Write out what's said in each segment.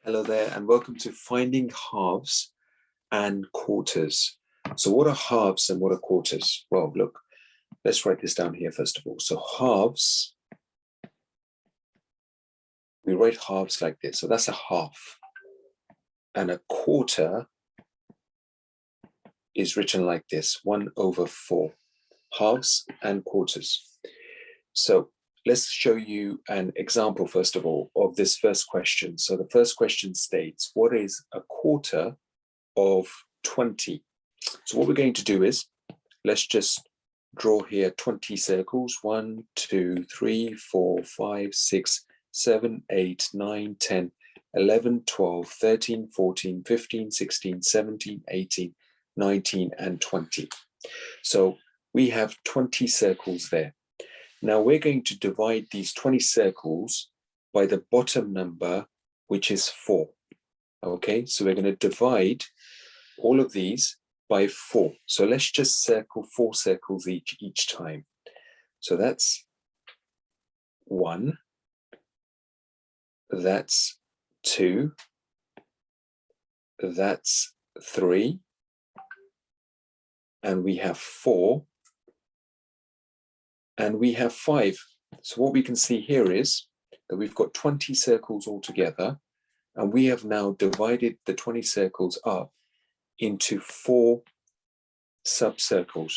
Hello there, and welcome to Finding Halves and Quarters. So what are halves and what are quarters? Well, look, let's write this down here first of all. So halves, we write halves like this. So that's a half. And a quarter is written like this, 1/4. Halves and quarters. So let's show you an example, first of all, of this first question. So the first question states, what is a quarter of 20? So what we're going to do is, let's just draw here 20 circles. 1, 2, 3, 4, 5, 6, 7, 8, 9, 10, 11, 12, 13, 14, 15, 16, 17, 18, 19, and 20. So we have 20 circles there. Now we're going to divide these 20 circles by the bottom number, which is 4. Okay, so we're going to divide all of these by 4. So let's just circle 4 circles each time. So that's 1, that's 2, that's 3, and we have 4, and we have 5. So what we can see here is that we've got 20 circles altogether, and we have now divided the 20 circles up into 4 subcircles.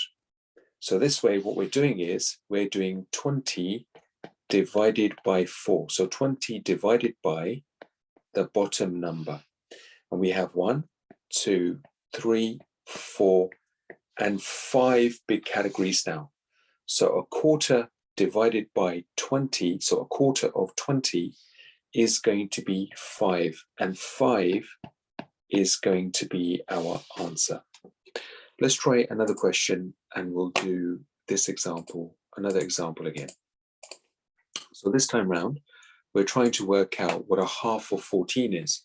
So this way, what we're doing is we're doing 20 divided by 4. So 20 divided by the bottom number. And we have 1, 2, 3, 4, and 5 big categories now. So a quarter divided by 20, so a quarter of 20 is going to be 5, and 5 is going to be our answer. Let's try another question, and we'll do this example, another example again. So this time round, we're trying to work out what a half of 14 is.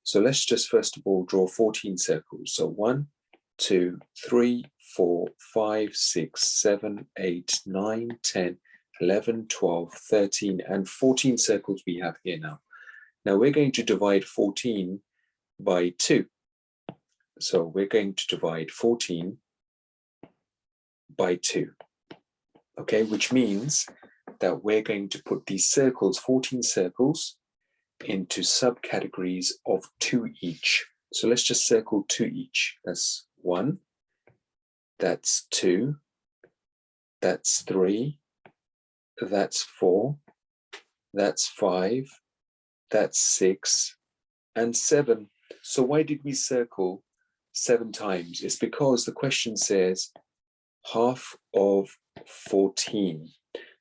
So let's just first of all draw 14 circles. So 1, 2, 3, 4, 5, 6, 7, 8, 9, 10, 11, 12, 13, and 14 circles we have here now. Now we're going to divide 14 by 2. So we're going to divide 14 by 2. Okay, which means that we're going to put these circles, 14 circles, into subcategories of 2 each. So let's just circle 2 each. That's 1, that's 2, that's 3, that's 4, that's 5, that's 6, and 7. So why did we circle 7 times? It's because the question says half of 14.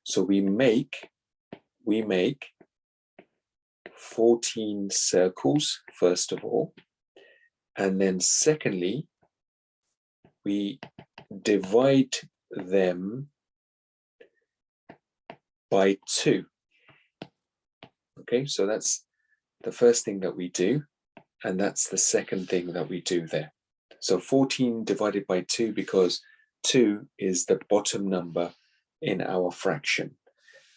So we make 14 circles, first of all, and then secondly, we divide them by 2. Okay, so that's the first thing that we do, and that's the second thing that we do there. So 14 divided by 2, because 2 is the bottom number in our fraction.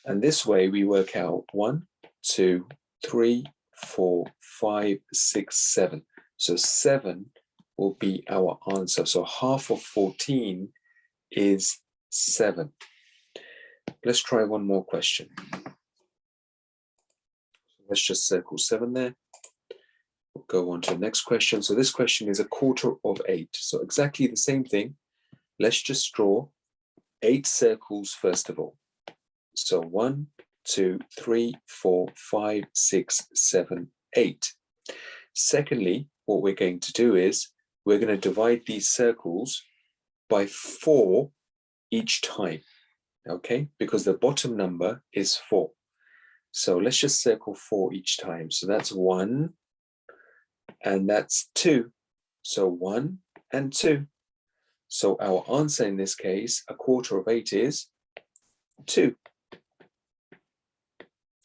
And this way we work out 1, 2, 3, 4, 5, 6, 7. So 7 will be our answer. So half of 14 is 7. Let's try one more question. Let's just circle 7 there. We'll go on to the next question. So this question is a quarter of 8. So exactly the same thing. Let's just draw 8 circles first of all. So 1, 2, 3, 4, 5, 6, 7, 8. Secondly, what we're going to do is we're going to divide these circles by 4 each time, okay? Because the bottom number is 4. So let's just circle 4 each time. So that's 1, and that's 2. So 1 and 2. So our answer in this case, a quarter of 8, is 2.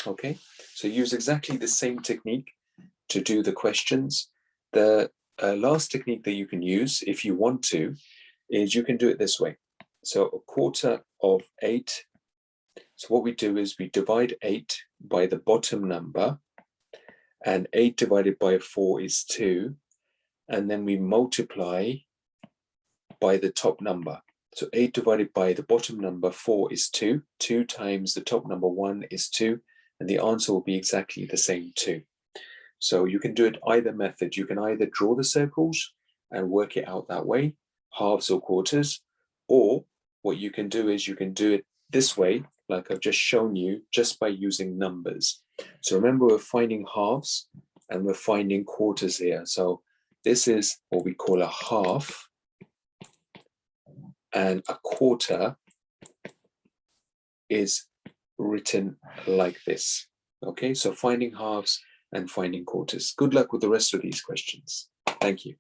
Okay, so use exactly the same technique to do the questions. The last technique that you can use, if you want to, is you can do it this way. So a quarter of 8. So what we do is we divide 8 by the bottom number, and 8 divided by 4 is 2, and then we multiply by the top number. So 8 divided by the bottom number 4 is 2. 2 times the top number 1 is 2, and the answer will be exactly the same 2. So you can do it either method. You can either draw the circles and work it out that way, halves or quarters, or what you can do is you can do it this way, like I've just shown you, just by using numbers. So remember, we're finding halves and we're finding quarters here. So this is what we call a half, and a quarter is written like this. Okay, so finding halves and finding quarters. Good luck with the rest of these questions. Thank you.